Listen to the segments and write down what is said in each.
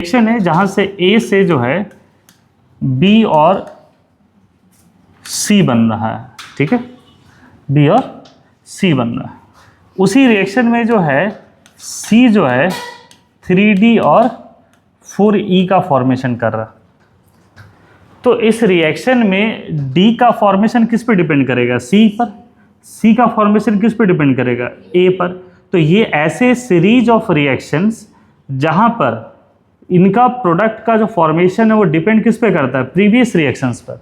Reaction है जहां से ए से जो है बी और सी बन रहा है, ठीक है, बी और सी बन रहा है। उसी रिएक्शन में जो है सी जो है 3D और 4E का फॉर्मेशन कर रहा है। तो इस रिएक्शन में डी का फॉर्मेशन किस पे डिपेंड करेगा? सी पर। सी का फॉर्मेशन किस पे डिपेंड करेगा? ए पर। तो ये ऐसे सीरीज ऑफ रिएक्शंस जहां पर इनका प्रोडक्ट का जो फॉर्मेशन है वो डिपेंड किस पे करता है? प्रीवियस रिएक्शंस पर।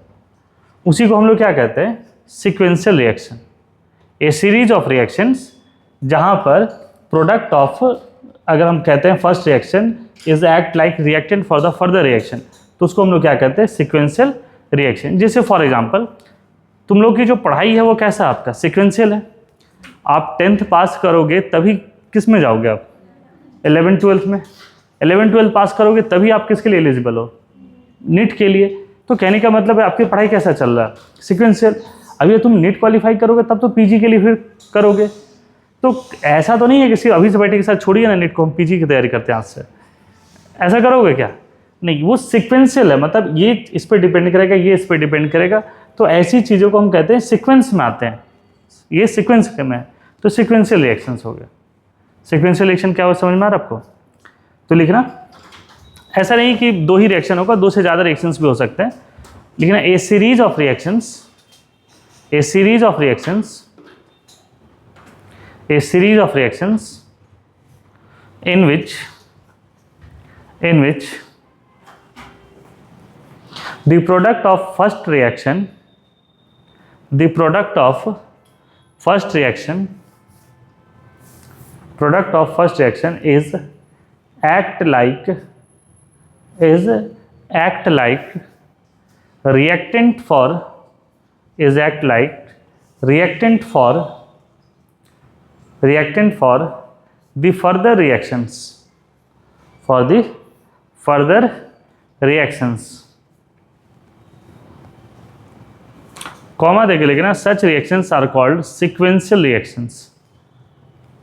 उसी को हम लोग क्या कहते हैं? Sequential reaction. A series of reactions जहां पर प्रोडक्ट ऑफ, अगर हम कहते हैं first reaction is act like reactant for the further reaction, तो उसको हम लोग क्या कहते हैं? Sequential reaction. जैसे फॉर एग्जांपल तुम लोग की जो पढ़ाई है वो कैसा आपका? सीक्वेंशियल है। आप 10th पास करोगे तभी किस में जाओगे आप? 11th 12th में। 11th 12th पास करोगे तभी आप किसके लिए एलिजिबल हो? नीट के लिए। तो कहने का मतलब है आपकी पढ़ाई कैसा चल रहा है? सीक्वेंशियल। अभी तुम नीट क्वालिफाई करोगे तब तो पीजी के लिए फिर करोगे। तो ऐसा तो नहीं है कि सिर्फ अभी से बैठे के साथ छोड़िए ना नीट को, हम पीजी की तैयारी करते हैं आज से, ऐसा करोगे क्या? नहीं, वो सीक्वेंशियल है, मतलब ये इस पर डिपेंड करेगा, ये इस पर डिपेंड करेगा। तो ऐसी चीज़ों को हम कहते हैं सीक्वेंस में आते हैं, ये सीक्वेंस में है, तो सीक्वेंशियल रिएक्शंस हो गए। सीक्वेंशियल रिएक्शन क्या हो समझ में आ रहा आपको? तो लिखना ऐसा नहीं कि दो ही रिएक्शन होगा, दो से ज़्यादा रिएक्शंस भी हो सकते हैं। लिखना a series of reactions, a series of reactions, a series of reactions in which the product of first reaction is act like reactant for the further reactions, comma देके लिखना such reactions are called sequential reactions,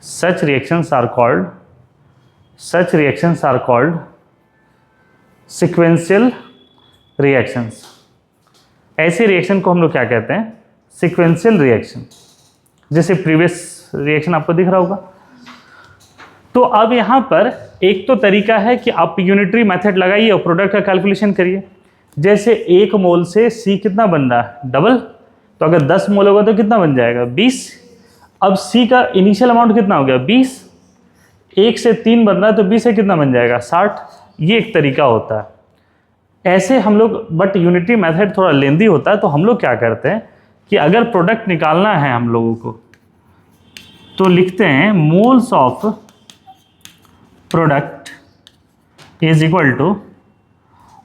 such reactions are called sequential reactions। ऐसे reaction को हम लोग क्या कहते हैं? Sequential reaction. जैसे प्रीवियस रिएक्शन आपको दिख रहा होगा। तो अब यहाँ पर एक तो तरीका है कि आप यूनिटरी मेथड लगाइए और प्रोडक्ट का कैलकुलेशन करिए। जैसे 1 मोल से सी कितना बन रहा है? डबल। तो अगर 10 मोल होगा तो कितना बन जाएगा? 20। अब सी का इनिशियल अमाउंट कितना हो गया? 20। 1 से 3 बन रहा है तो 20 से कितना बन जाएगा? 60। ये एक तरीका होता है। ऐसे हम लोग, बट यूनिटरी मेथड थोड़ा लेंदी होता है, तो हम लोग क्या करते हैं कि अगर प्रोडक्ट निकालना है हम लोगों को तो लिखते हैं moles of product is equal to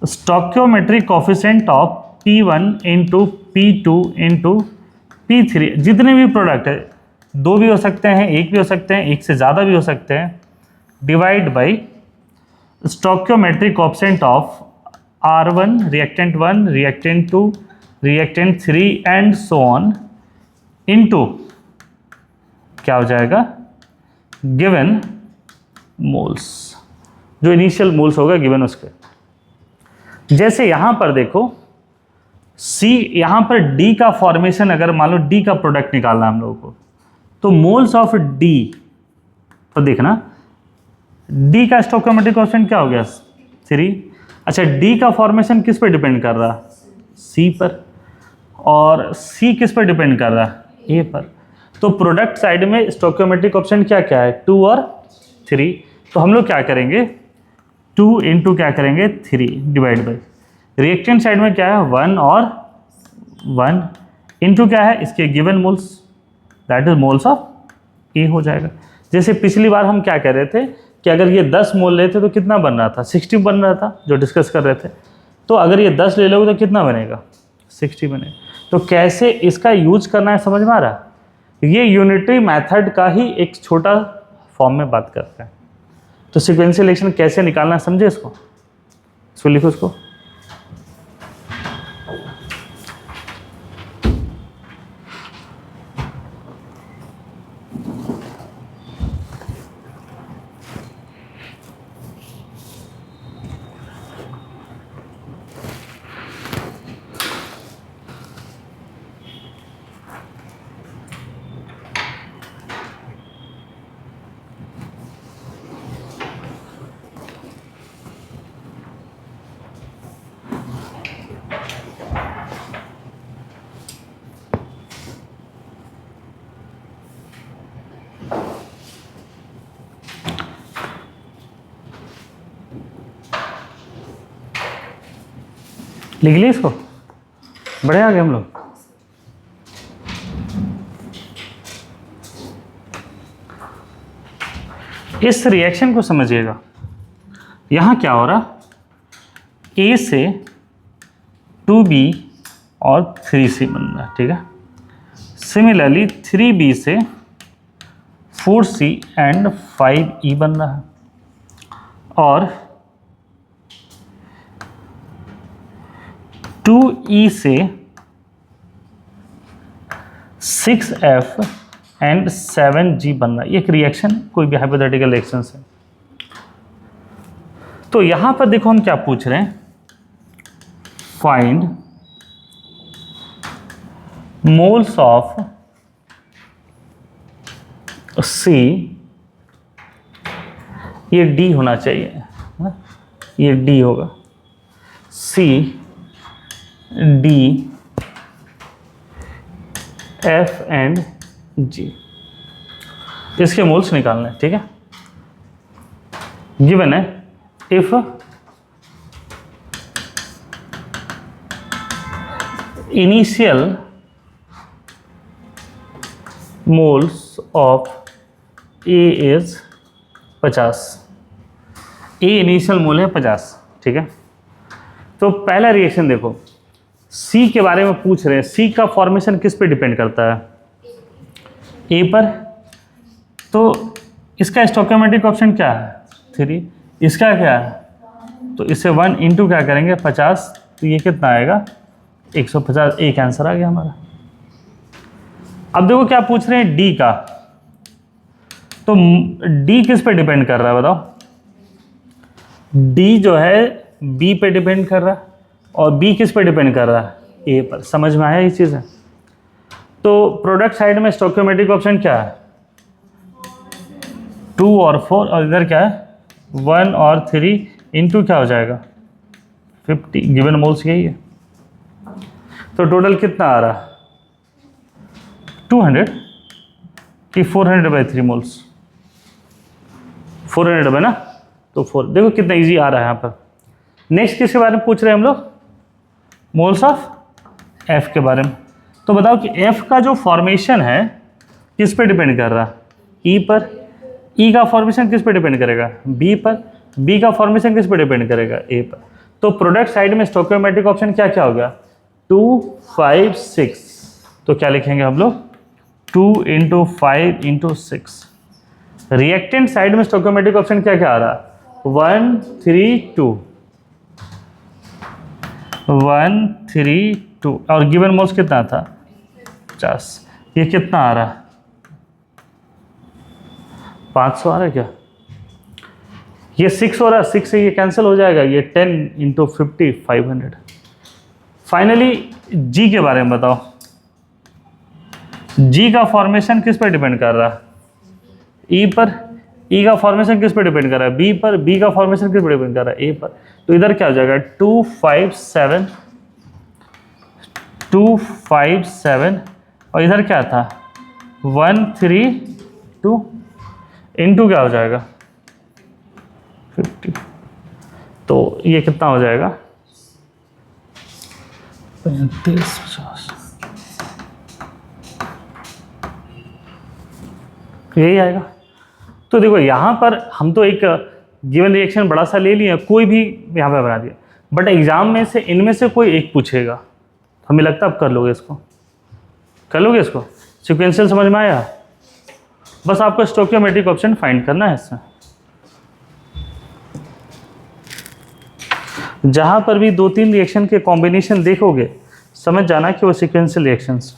stoichiometric coefficient of P1 into P2 into P3। जितने भी प्रोडक्ट है, 2 भी हो सकते हैं, 1 भी हो सकते हैं, 1 से ज़्यादा भी हो सकते हैं, divide by stoichiometric coefficient of R1 reactant 1 reactant 2 reactant 3 and so on into क्या हो जाएगा? गिवन मोल्स, जो इनिशियल मोल्स होगा गिवन उसके। जैसे यहां पर देखो C, यहां पर D का फॉर्मेशन, अगर मान लो D का प्रोडक्ट निकालना हम लोगों को, तो मोल्स ऑफ D, तो देखना D का स्टोइकियोमेट्रिक कोफिशिएंट क्या हो गया? 3। अच्छा, D का फॉर्मेशन किस पर डिपेंड कर रहा? C पर। और C किस पर डिपेंड कर रहा? A पर। तो प्रोडक्ट साइड में स्टोइकियोमेट्रिक कोफिशिएंट क्या क्या है? 2 और 3। तो हम लोग क्या करेंगे? 2 इंटू क्या करेंगे? 3 डिवाइड बाई रिएक्टेंट साइड में क्या है? 1 और 1 इंटू क्या है? इसके given moles, that is moles of A हो जाएगा। जैसे पिछली बार हम क्या कह रहे थे कि अगर ये 10 मोल लेते तो कितना बन रहा था? 60 बन रहा था, जो डिस्कस कर रहे थे। तो अगर ये 10 ले लोगे तो कितना बनेगा? 60 बनेगा। तो कैसे इसका यूज करना है समझ में आ रहा है? ये यूनिटरी मेथड का ही एक छोटा फॉर्म में बात करते हैं। तो सीक्वेंशियल रिएक्शन कैसे निकालना है समझे? इसको लिखो इसको। लिख लिया इसको, बढ़िया आ गए हम लोग। इस रिएक्शन को समझिएगा, यहां क्या हो रहा, A से 2B और 3C बन रहा है, ठीक है। सिमिलरली 3B से 4C एंड 5E बन रहा है, और 2E से 6F एंड 7G बन रहा है। ये एक रिएक्शन, कोई भी हाइपोथेटिकल रिएक्शन है। तो यहां पर देखो हम क्या पूछ रहे हैं, फाइंड मोल्स ऑफ C, ये D होना चाहिए, ये D होगा, C D F and G, इसके मोल्स निकालने हैं, ठीक है। गिवन है if initial moles of A is 50, A initial मोल है 50, ठीक है। तो पहला रिएक्शन देखो, C के बारे में पूछ रहे हैं, C का फॉर्मेशन किस पे डिपेंड करता है, A पर। तो इसका स्टोइकोमेट्रिक ऑप्शन क्या है, 3, इसका क्या है, तो इससे 1 इंटू क्या करेंगे 50, तो ये कितना आएगा 150, एक आंसर आ गया हमारा। अब देखो क्या पूछ रहे हैं D का, तो D किस पे डिपेंड कर रहा है बताओ, D जो है B पे डिपेंड कर रहा है, और B किस पे डिपेंड कर रहा है, A पर। समझ में आया ये चीज़ है। तो प्रोडक्ट साइड में स्टोइकोमेट्रिक ऑप्शन क्या है, 2 और 4, और इधर क्या है 1 और 3 इंटू क्या हो जाएगा 50, गिवन मोल्स यही है। तो टोटल कितना आ रहा, 200 कि 400/3 मोल्स, 400 है ना, तो 4, देखो कितना इजी आ रहा है यहाँ पर। नेक्स्ट किसके बारे में पूछ रहे हैं हम लोग, मोल्स ऑफ F के बारे में। तो बताओ कि F का जो फॉर्मेशन है किस पे डिपेंड कर रहा है, E पर। E का फॉर्मेशन किस पे डिपेंड करेगा, B पर। B का फॉर्मेशन किस पे डिपेंड करेगा, A पर। तो प्रोडक्ट साइड में स्टोइकोमेट्रिक ऑप्शन क्या क्या हो गया, 2, 5, 6, तो क्या लिखेंगे हम लोग 2 × 5 × 6। रिएक्टेंट साइड में स्टोइकोमेट्रिक ऑप्शन क्या क्या आ रहा, 1, 3, 2, 1, 3, 2, और गिवन मोल्स कितना था 50। ये कितना आ रहा, 500 आ रहा है क्या, ये 6 हो रहा है, 6 से ये कैंसिल हो जाएगा, ये 10 × 50 500। फाइनली G के बारे में बताओ, G का फॉर्मेशन किस पर डिपेंड कर रहा है, E पर। E का फॉर्मेशन किस पर डिपेंड कर रहा है, B पर। B का फॉर्मेशन किस पर डिपेंड कर रहा है, A पर। तो इधर क्या हो जाएगा 2, 5, 7, 2, 5, 7, और इधर क्या था 1, 3, 2 इंटू क्या हो जाएगा 50। तो ये कितना हो जाएगा 35, 50, यही आएगा। तो देखो यहाँ पर हम तो एक गिवन रिएक्शन बड़ा सा ले लिया, कोई भी यहाँ पे बना दिया, बट एग्जाम में से इनमें से कोई एक पूछेगा, हमें लगता है आप कर लोगे इसको, कर लोगे इसको। सिक्वेंशियल समझ में आया, बस आपको स्टोइकोमेट्रिक ऑप्शन फाइंड करना है इसमें। जहां पर भी 2-3 रिएक्शन के कॉम्बिनेशन देखोगे समझ जाना कि वो सिक्वेंशियल रिएक्शंस।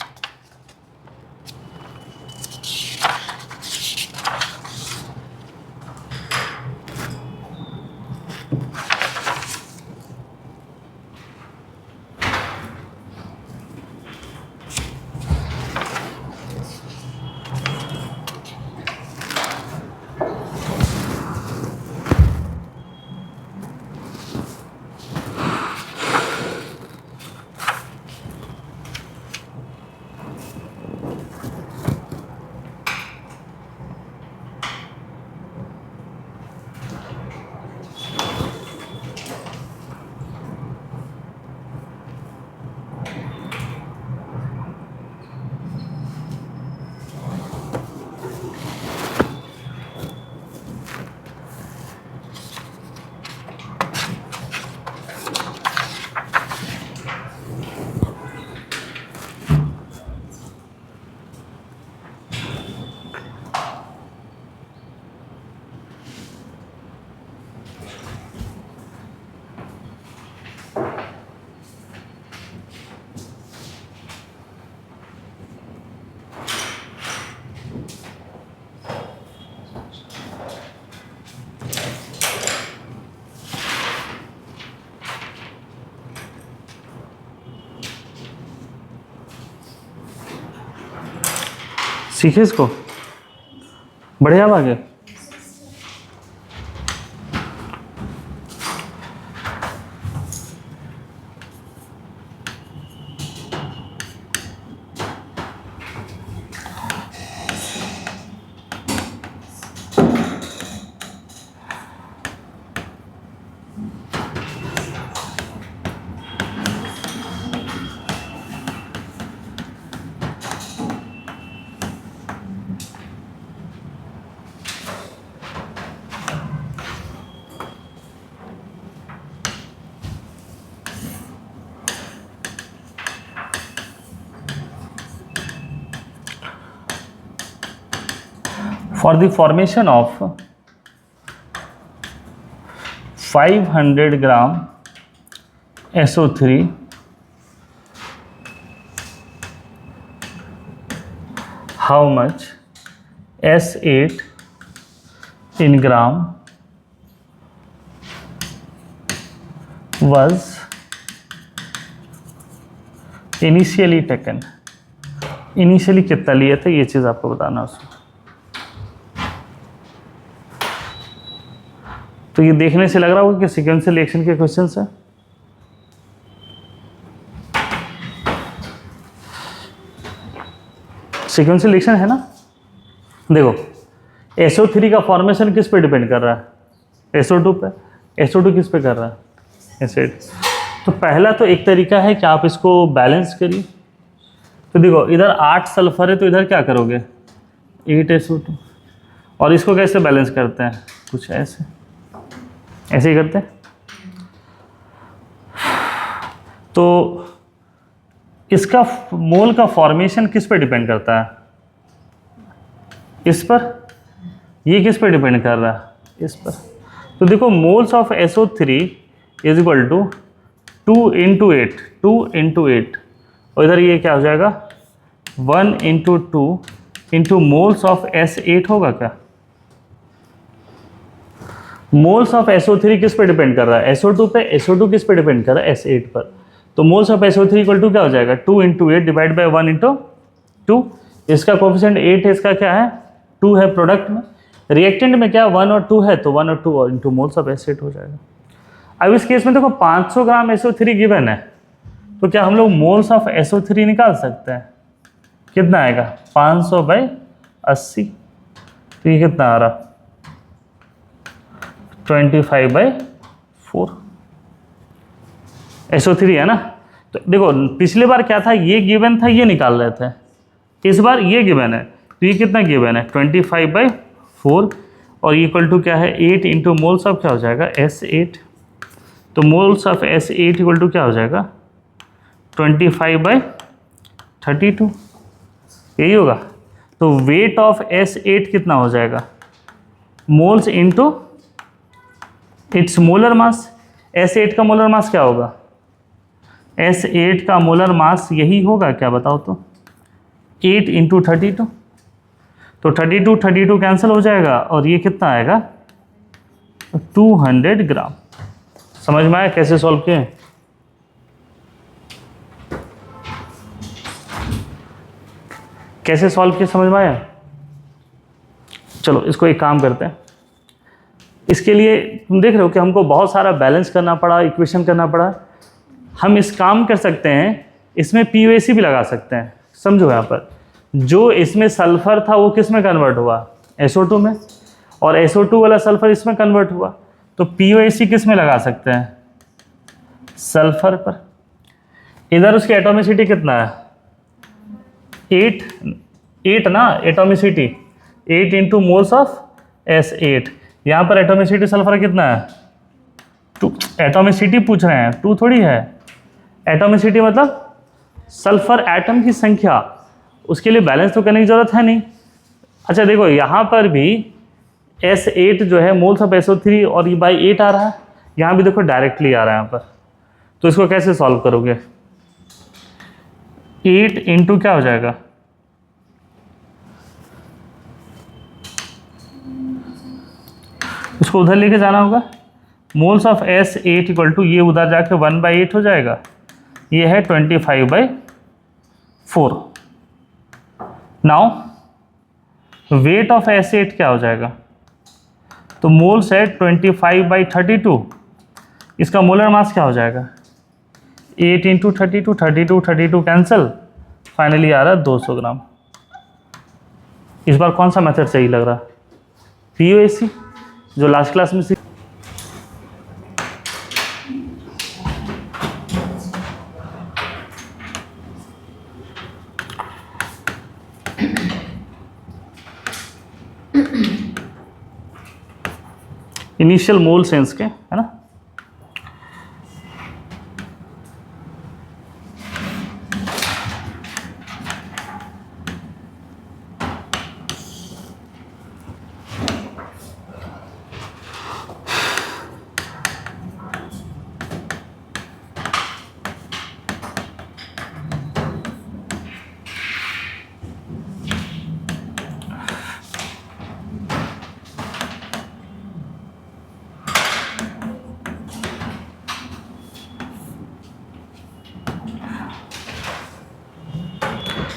सीखे इसको, बढ़िया बात है। For the formation of 500 gram SO3, how much S8 in gram was initially taken? Initially कितना लिए थे, ये चीज़ आपको बताना है उसमें। तो ये देखने से लग रहा होगा कि सीक्वेंशियल रिएक्शन के क्वेश्चंस है। सीक्वेंशियल रिएक्शन है ना। देखो SO3 का फॉर्मेशन किस पे डिपेंड कर रहा है, SO2 पे। SO2 किस पे कर रहा है, एसिड। तो पहला तो एक तरीका है कि आप इसको बैलेंस करिए। तो देखो इधर 8 सल्फर है, तो इधर क्या करोगे 8 SO2। और इसको कैसे बैलेंस करते हैं, कुछ ऐसे ही करते हैं। तो इसका मोल का फॉर्मेशन किस पे डिपेंड करता है, इस पर। ये किस पे डिपेंड कर रहा है, इस पर। तो देखो moles of SO3 is equal to 2 into 8, 2 into 8, और इधर ये क्या हो जाएगा 1 into 2 into moles of S8 होगा क्या। मोल्स ऑफ SO3 किस पे डिपेंड कर रहा है, SO2 पे। SO2 किस पे डिपेंड कर रहा है, S8 पर। तो moles of SO3 equal to क्या हो जाएगा 2 इंटू 8 डिवाइड बाई 1 इंटू 2। इसका कोफिशिएंट 8 है, इसका क्या है 2 है प्रोडक्ट में। रिएक्टेंट में क्या 1 और 2 है, तो 1 और 2 इंटू मोल्स ऑफ S8 हो जाएगा। अब इस केस में देखो 500 ग्राम SO3 गिवन है, तो क्या हम लोग मोल्स ऑफ SO3 निकाल सकते हैं। कितना आएगा 500/80, तो ये कितना आ रहा 25/4 SO3 है ना। तो देखो पिछले बार क्या था, ये गिवन था, ये निकाल रहे थे। इस बार ये गिवन है, तो ये कितना गिवन है 25/4, और इक्वल टू क्या है 8 इंटू मोल्स ऑफ क्या हो जाएगा S8। तो moles of S8 equal to क्या हो जाएगा 25/32, यही होगा। तो वेट ऑफ S8 कितना हो जाएगा, moles into its molar mass. S8 का मोलर मास क्या होगा, S8 का मोलर मास यही होगा क्या, बताओ तो 8 इंटू 32। तो 32 कैंसिल हो जाएगा, और ये कितना आएगा 200 ग्राम। समझ में आया कैसे सॉल्व किए। कैसे सॉल्व किए समझ में आया। चलो इसको एक काम करते हैं। इसके लिए तुम देख रहे हो कि हमको बहुत सारा बैलेंस करना पड़ा, इक्वेशन करना पड़ा। हम इस काम कर सकते हैं, इसमें POAC भी लगा सकते हैं। समझो यहाँ पर जो इसमें सल्फर था वो किस में कन्वर्ट हुआ SO2 में, और SO2 वाला सल्फर इसमें कन्वर्ट हुआ। तो POAC किस में लगा सकते हैं, सल्फर पर। इधर उसकी एटॉमिसिटी कितना है 8 ना, atomicity 8 into moles of S8। यहाँ पर एटॉमिसिटी सल्फर कितना है 2। एटॉमिसिटी पूछ रहे हैं, 2 थोड़ी है। एटॉमिसिटी मतलब सल्फर एटम की संख्या, उसके लिए बैलेंस तो करने की जरूरत है नहीं। अच्छा देखो यहाँ पर भी S8 जो है मोल्स ऑफ SO3 और ये बाई 8 आ रहा है, यहाँ भी देखो डायरेक्टली आ रहा है यहाँ पर। तो इसको कैसे सॉल्व करोगे 8 इंटू क्या हो जाएगा इसको उधर लेके जाना होगा। Moles of S8 equal to ये उधर जाके 1/8 हो जाएगा, ये है 25/4। नाउ वेट ऑफ एसिड क्या हो जाएगा, तो मोल्स है 25/32, इसका मोलर मास क्या हो जाएगा 8 × 32, 32 कैंसिल, फाइनली आ रहा है 200 ग्राम। इस बार कौन सा मेथड सही लग रहा है, POAC जो लास्ट क्लास में इनिशियल मोल सेंस के, है ना।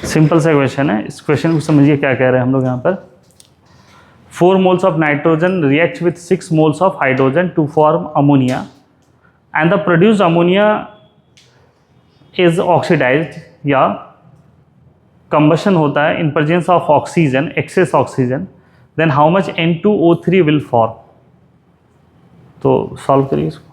सिंपल सा क्वेश्चन है, इस क्वेश्चन को समझिए क्या कह रहे हैं हम लोग यहाँ पर। 4 moles of nitrogen react with 6 moles of hydrogen to form ammonia and the produced ammonia is oxidized या combustion होता है in presence of oxygen, excess oxygen, then how much N2O3 will form। तो सॉल्व करिए इसको।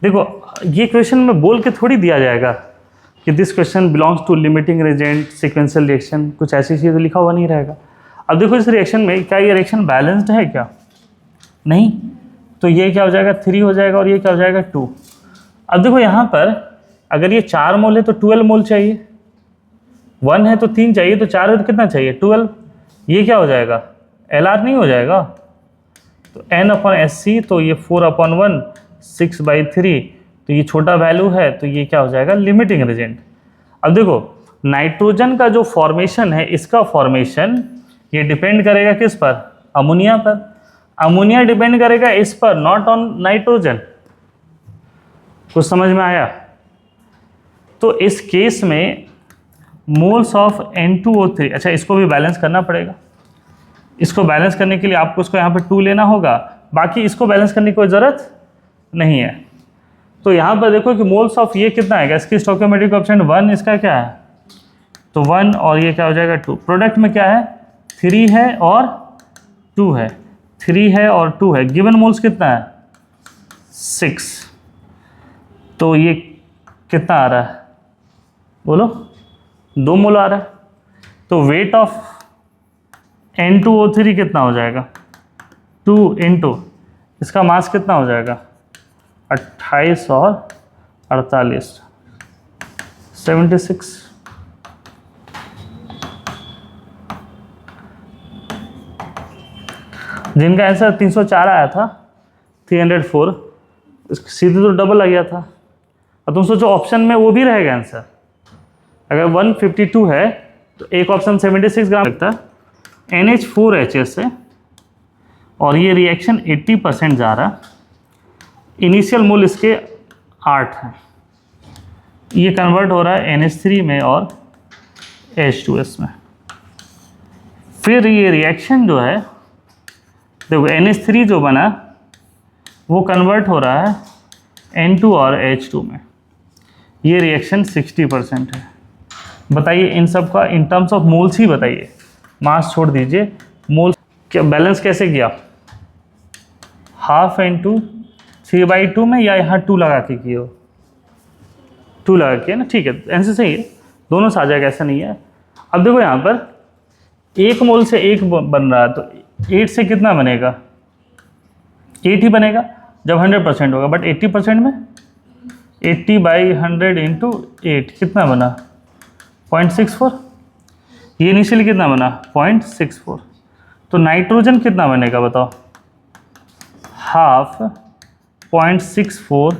देखो ये question में बोल के थोड़ी दिया जाएगा कि this question belongs to limiting reagent sequential reaction, कुछ ऐसी चीज़ लिखा हुआ नहीं रहेगा। अब देखो इस रिएक्शन में क्या ये रिएक्शन बैलेंस्ड है क्या, नहीं, तो ये क्या हो जाएगा 3 हो जाएगा और ये क्या हो जाएगा 2। अब देखो यहाँ पर अगर ये 4 मोल है तो 12 मोल चाहिए, 1 है तो 3 चाहिए, तो 4 है तो कितना चाहिए 12। ये क्या हो जाएगा LR नहीं हो जाएगा, तो N/SC, तो ये 4/1 6/3, तो ये छोटा वैल्यू है, तो ये क्या हो जाएगा लिमिटिंग रिएजेंट। अब देखो नाइट्रोजन का जो फॉर्मेशन है, इसका फॉर्मेशन ये डिपेंड करेगा किस पर, अमोनिया पर। अमोनिया डिपेंड करेगा इस पर, नॉट ऑन नाइट्रोजन। कुछ समझ में आया। तो इस केस में मोल्स ऑफ N2O3, अच्छा इसको भी बैलेंस करना पड़ेगा। इसको बैलेंस करने के लिए आपको इसको यहाँ पर 2 लेना होगा, बाकी इसको बैलेंस करने की कोई ज़रूरत नहीं है। तो यहाँ पर देखो कि मोल्स ऑफ ये कितना है, इसकी स्टोइकियोमेट्रिक कोएफिशिएंट 1, इसका क्या है तो 1, और ये क्या हो जाएगा 2। प्रोडक्ट में क्या है 3 है और 2 है, 3 है और 2 है। गिवन मोल्स कितना है 6, तो ये कितना आ रहा है बोलो 2 मोल आ रहा है। तो वेट ऑफ N2O3 कितना हो जाएगा 2 × इसका मास कितना हो जाएगा 28 और 48 76। जिनका आंसर 304 आया था 304, सीधे तो डबल आ गया था। और तुम सोचो ऑप्शन में वो भी रहेगा आंसर, अगर 152 है तो एक ऑप्शन 76 ग्राम लगता है NH4HS से, और ये रिएक्शन 80% जा रहा। इनिशियल मोल इसके 8 है, ये कन्वर्ट हो रहा है NH3 में और H2S में। फिर ये रिएक्शन जो है देखो NH3 जो बना वो कन्वर्ट हो रहा है N2 और H2 में। ये रिएक्शन 60% है। बताइए इन सब का इन टर्म्स ऑफ मोल्स ही बताइए, मास छोड़ दीजिए, मोल्स क्या बैलेंस कैसे किया? हाफ N2 3/2 में, या यहाँ 2 लगा के किए हो? 2 लगा के ना, ठीक है, आंसर सही है, दोनों से आ जाएगा, ऐसा नहीं है। अब देखो यहाँ पर 1 मोल से 1 बन रहा है, तो 8 से कितना बनेगा? 8 ही बनेगा जब 100% होगा, बट 80% में 80/100 इंटू 8 कितना बना? 0.64। ये इनिशियली कितना बना? 0.64। तो नाइट्रोजन कितना बनेगा बताओ? हाफ 0.64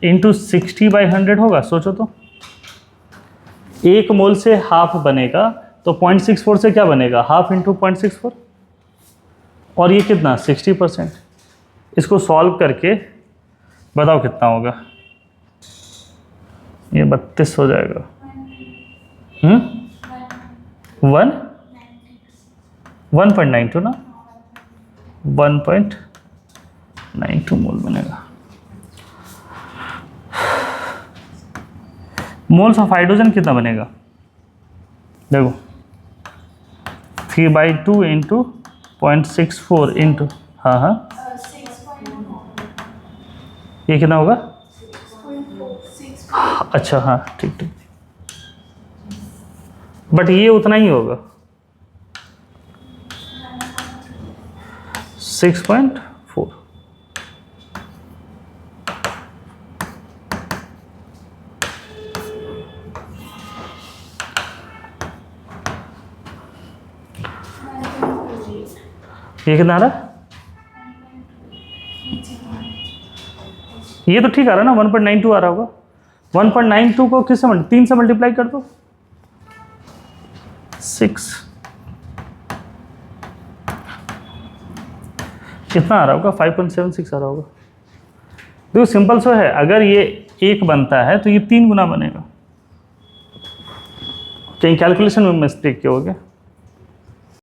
इंटू 60/100 होगा, सोचो तो। 1 मोल से हाफ बनेगा तो 0.64 से क्या बनेगा? हाफ इंटू 0.64, और ये कितना? 60%। इसको सॉल्व करके बताओ कितना होगा? ये 32 हो जाएगा। 1.92 ना, 1.92 मोल बनेगा। मोल्स ऑफ हाइड्रोजन कितना बनेगा? देखो 3/2 इंटू 0.64 इंटू, हाँ ये कितना होगा? अच्छा हाँ ठीक ठीक, बट ये उतना ही होगा 6.4। ये कितना आ रहा है? ये तो ठीक आ रहा है ना, 1.92 आ रहा होगा। 1.92 को किससे 3 से मल्टीप्लाई कर दो, 6, कितना आ रहा होगा? 5.76 आ रहा होगा। देखो सिंपल सो है, अगर ये 1 बनता है तो ये 3 गुना बनेगा। कहीं कैलकुलेशन में मिस्टेक क्या हो गया?